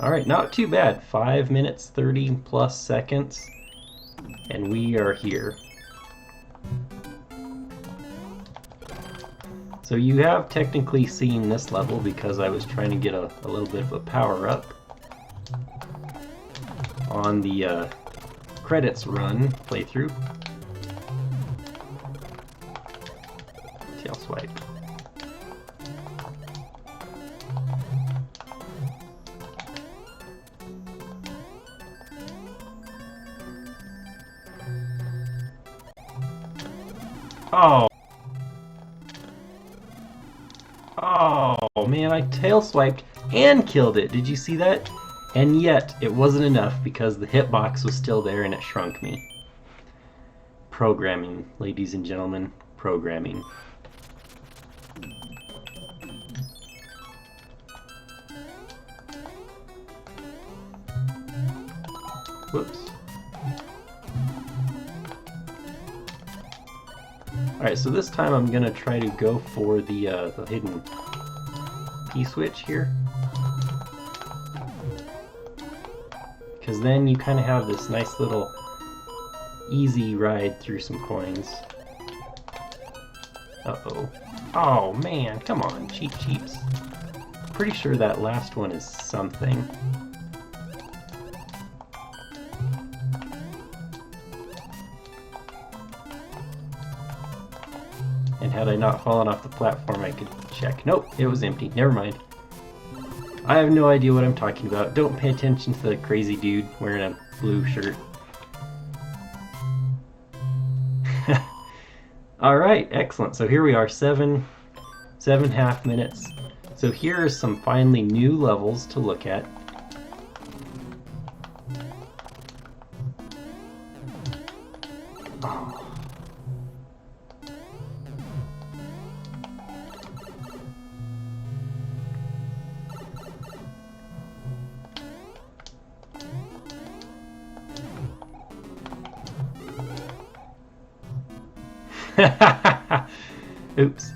Alright, not too bad. 5 minutes, 30 plus seconds, and we are here. So you have technically seen this level because I was trying to get a little bit of a power-up on the credits run playthrough. Tail swipe. Oh! Oh man, I tail swiped and killed it. Did you see that? And yet, it wasn't enough because the hitbox was still there and it shrunk me. Programming, ladies and gentlemen, programming. Whoops. Alright, so this time I'm gonna try to go for the hidden P-switch here. Because then you kind of have this nice little easy ride through some coins. Uh-oh. Oh man, come on, cheap cheeps. Pretty sure that last one is something. And had I not fallen off the platform, I could check. Nope, it was empty. Never mind. I have no idea what I'm talking about. Don't pay attention to the crazy dude wearing a blue shirt. Alright, excellent. So here we are, 7.5 minutes. So here are some finally new levels to look at. Oh. Oops.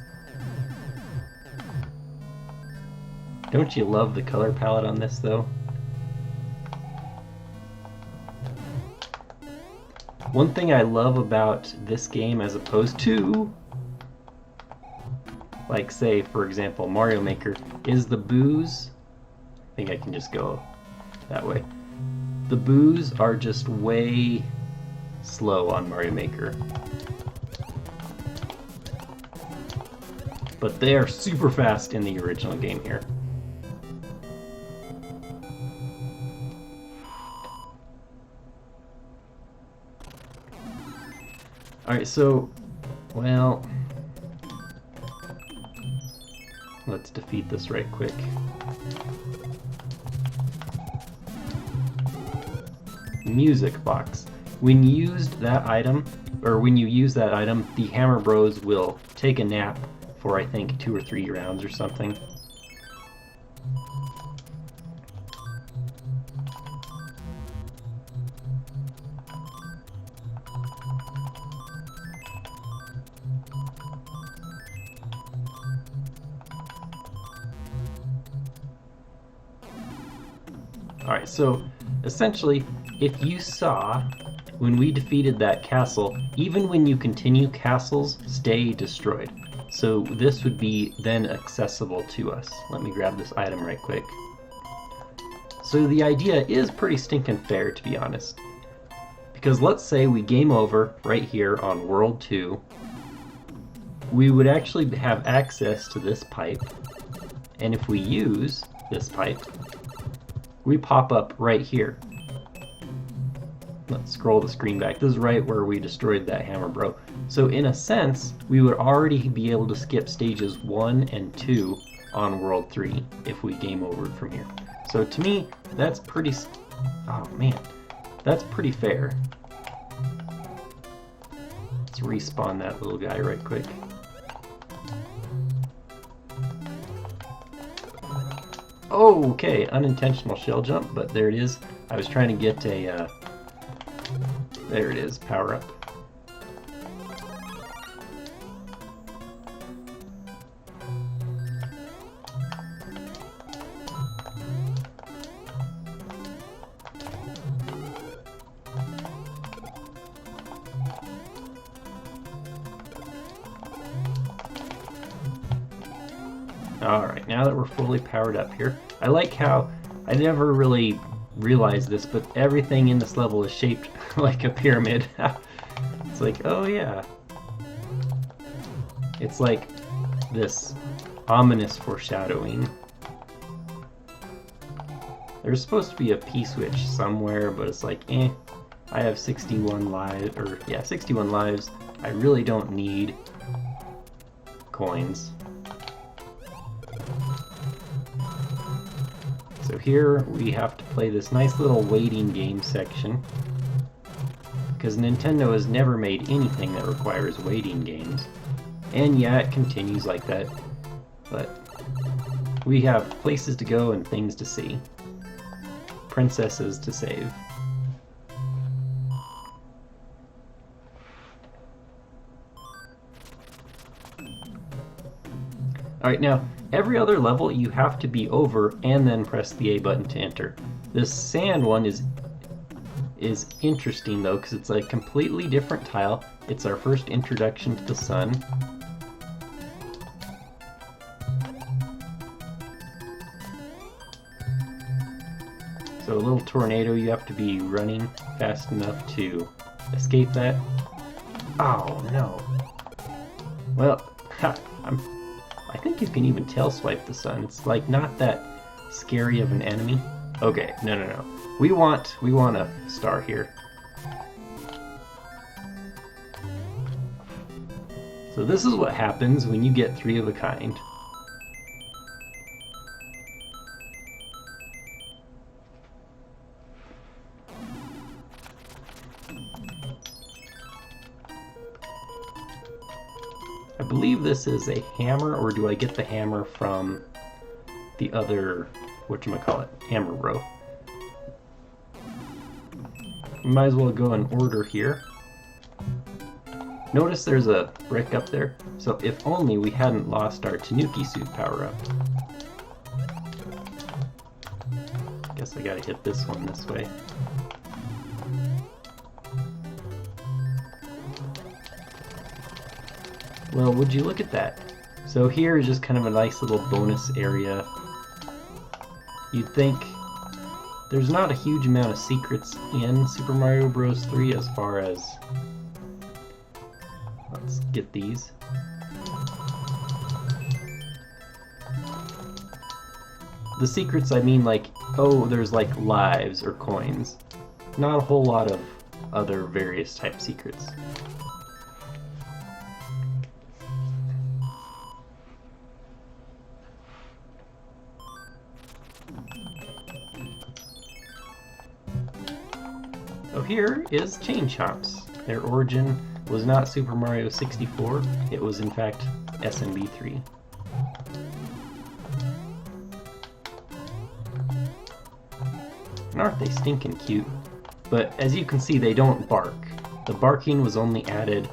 Don't you love the color palette on this, though? One thing I love about this game as opposed to, like, say, for example, Mario Maker, is the boos. I think I can just go that way. The boos are just way slow on Mario Maker. But they are super fast in the original game here. Alright, so, well, let's defeat this right quick. Music box. When you used that item, or when you use that item, the Hammer Bros will take a nap for I think 2 or 3 rounds or something. Alright, so essentially, if you saw when we defeated that castle, even when you continue, castles stay destroyed. So this would be then accessible to us. Let me grab this item right quick. So the idea is pretty stinking fair, to be honest. Because let's say we game over right here on World 2. We would actually have access to this pipe. And if we use this pipe, we pop up right here. Let's scroll the screen back. This is right where we destroyed that Hammer Bro. So in a sense, we would already be able to skip stages 1 and 2 on World 3 if we game over from here. So to me, that's pretty... oh man, that's pretty fair. Let's respawn that little guy right quick. Oh, okay, unintentional shell jump, but there it is. I was trying to get a... there it is, power up. Alright, now that we're fully powered up here, I like how I never really realized this, but everything in this level is shaped like a pyramid. It's like, oh yeah. It's like this ominous foreshadowing. There's supposed to be a P-switch somewhere, but it's like, I have 61 lives, or yeah, 61 lives. I really don't need coins. So here we have to play this nice little waiting game section, because Nintendo has never made anything that requires waiting games. And yeah, it continues like that, but we have places to go and things to see. Princesses to save. Alright, now, every other level you have to be over and then press the A button to enter. This sand one is interesting though, because it's a completely different tile. It's our first introduction to the sun. So a little tornado, you have to be running fast enough to escape that. Oh no. Well, I think you can even tail swipe the sun. It's like not that scary of an enemy. Okay, no. We want a star here. So this is what happens when you get 3 of a kind. I believe this is a hammer, or do I get the hammer from the other, whatchamacallit, hammer row? We might as well go in order here. Notice there's a brick up there, so if only we hadn't lost our Tanuki suit power-up. Guess I gotta hit this one this way. Well, would you look at that? So here is just kind of a nice little bonus area. You'd think there's not a huge amount of secrets in Super Mario Bros. 3 as far as... Let's get these. The secrets, I mean like, oh, there's like lives or coins. Not a whole lot of other various type secrets. So here is Chain Chomps. Their origin was not Super Mario 64, it was in fact SMB3. And aren't they stinking cute? But as you can see, they don't bark. The barking was only added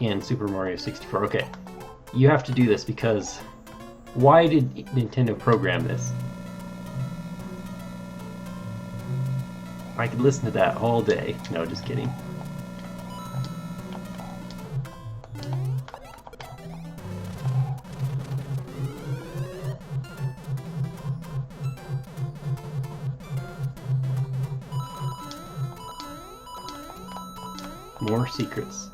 in Super Mario 64. Okay, you have to do this because why did Nintendo program this? I could listen to that all day. No, just kidding. More secrets.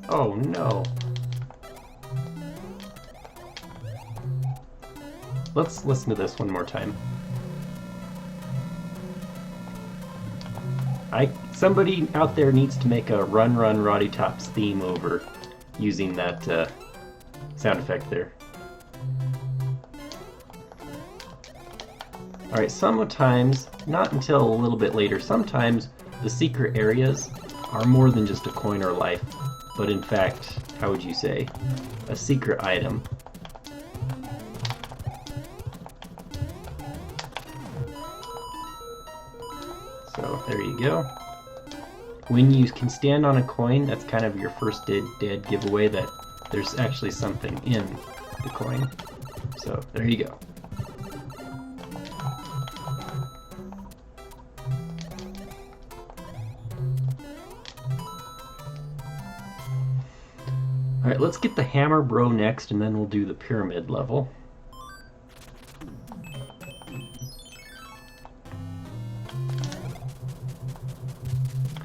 Oh no. Let's listen to this one more time. Somebody out there needs to make a Run Run Roddy Tops theme over using that sound effect there. Alright, sometimes, not until a little bit later, sometimes the secret areas are more than just a coin or life, but in fact, how would you say, a secret item. So there you go. When you can stand on a coin, that's kind of your first dead giveaway that there's actually something in the coin. So there you go. Alright, let's get the hammer bro next, and then we'll do the pyramid level.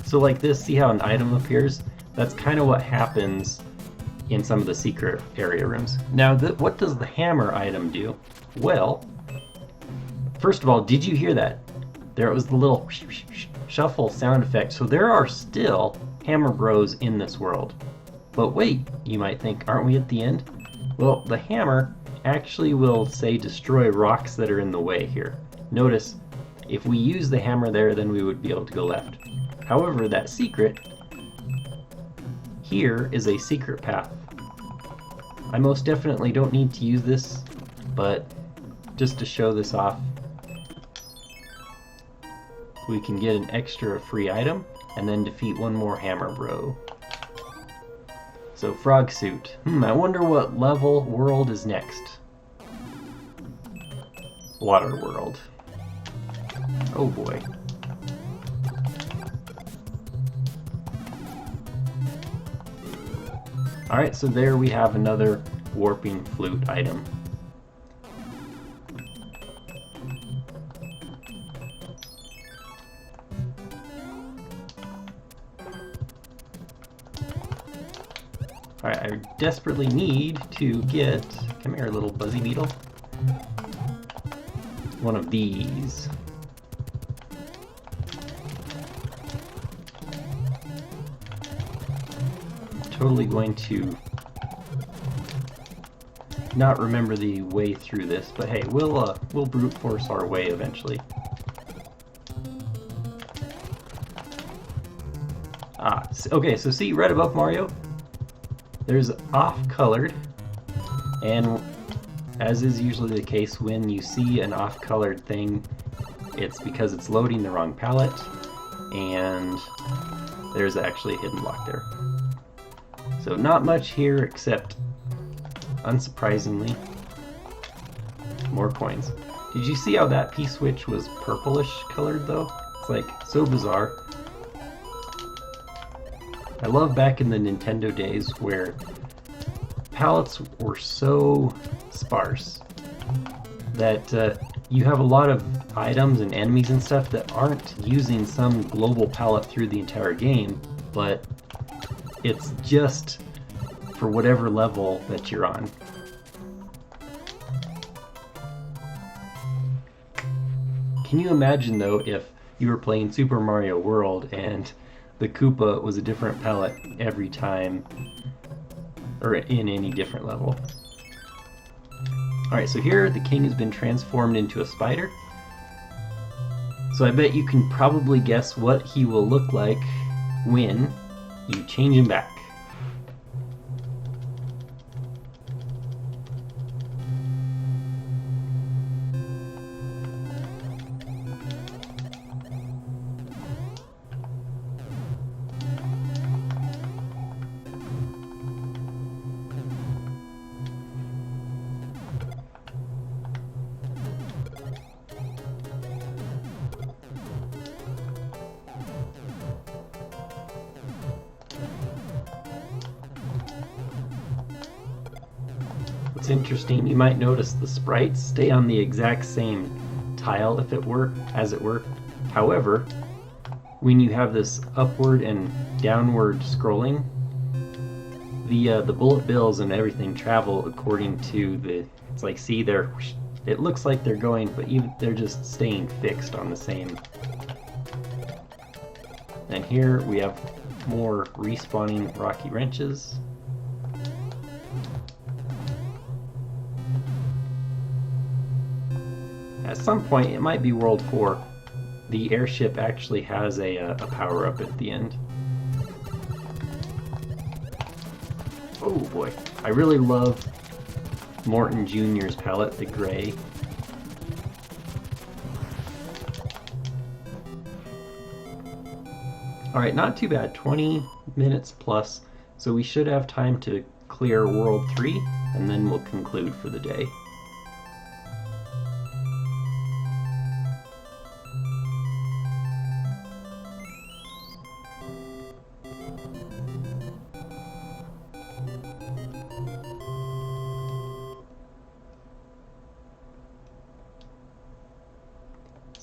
So like this, see how an item appears? That's kind of what happens in some of the secret area rooms. Now, what does the hammer item do? Well, first of all, did you hear that? There was the little shuffle sound effect. So there are still hammer bros in this world. But wait, you might think, aren't we at the end? Well, the hammer actually will say destroy rocks that are in the way here. Notice, if we use the hammer there, then we would be able to go left. However, that secret here is a secret path. I most definitely don't need to use this, but just to show this off, we can get an extra free item and then defeat one more hammer bro. So frog suit. I wonder what level world is next. Water world. Oh boy. Alright, so there we have another warping flute item. Alright, I desperately need to get, come here little buzzy beetle, one of these. Totally going to not remember the way through this, but hey, we'll brute force our way eventually. Okay, so see right above Mario, there's off-colored, and as is usually the case when you see an off-colored thing, it's because it's loading the wrong palette, and there's actually a hidden block there. So not much here except, unsurprisingly, more coins. Did you see how that P-switch was purplish colored though? It's like so bizarre. I love back in the Nintendo days where palettes were so sparse that you have a lot of items and enemies and stuff that aren't using some global palette through the entire game, but it's just for whatever level that you're on. Can you imagine though if you were playing Super Mario World and the Koopa was a different palette every time, or in any different level? Alright, so here the king has been transformed into a spider. So I bet you can probably guess what he will look like when you change him back. It's interesting, you might notice the sprites stay on the exact same tile as it were. However, when you have this upward and downward scrolling, the bullet bills and everything travel according to the, it's like, see, it looks like they're going, but they're just staying fixed on the same. And here we have more respawning rocky wrenches. At some point, it might be World 4, the airship actually has a power-up at the end. Oh boy, I really love Morton Jr.'s palette, the gray. Alright, not too bad, 20 minutes plus, so we should have time to clear World 3, and then we'll conclude for the day.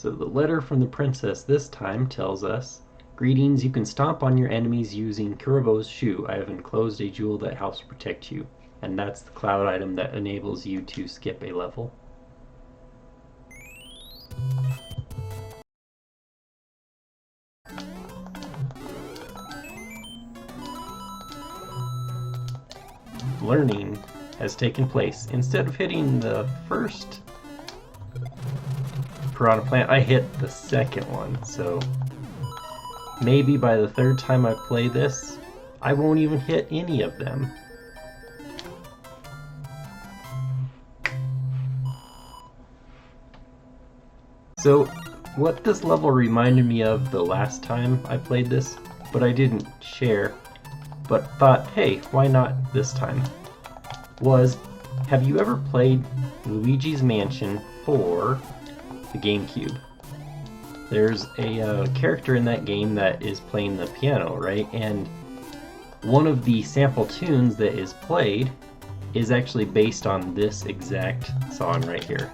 So the letter from the princess this time tells us, "Greetings, you can stomp on your enemies using Kurobo's shoe. I have enclosed a jewel that helps protect you." And that's the cloud item that enables you to skip a level. Learning has taken place. Instead of hitting the first piranha plant, I hit the second one. So maybe by the third time I play this, I won't even hit any of them. So what this level reminded me of the last time I played this, but I didn't share, but thought, hey, why not this time, was, have you ever played Luigi's Mansion for the GameCube? There's a character in that game that is playing the piano, right? And one of the sample tunes that is played is actually based on this exact song right here.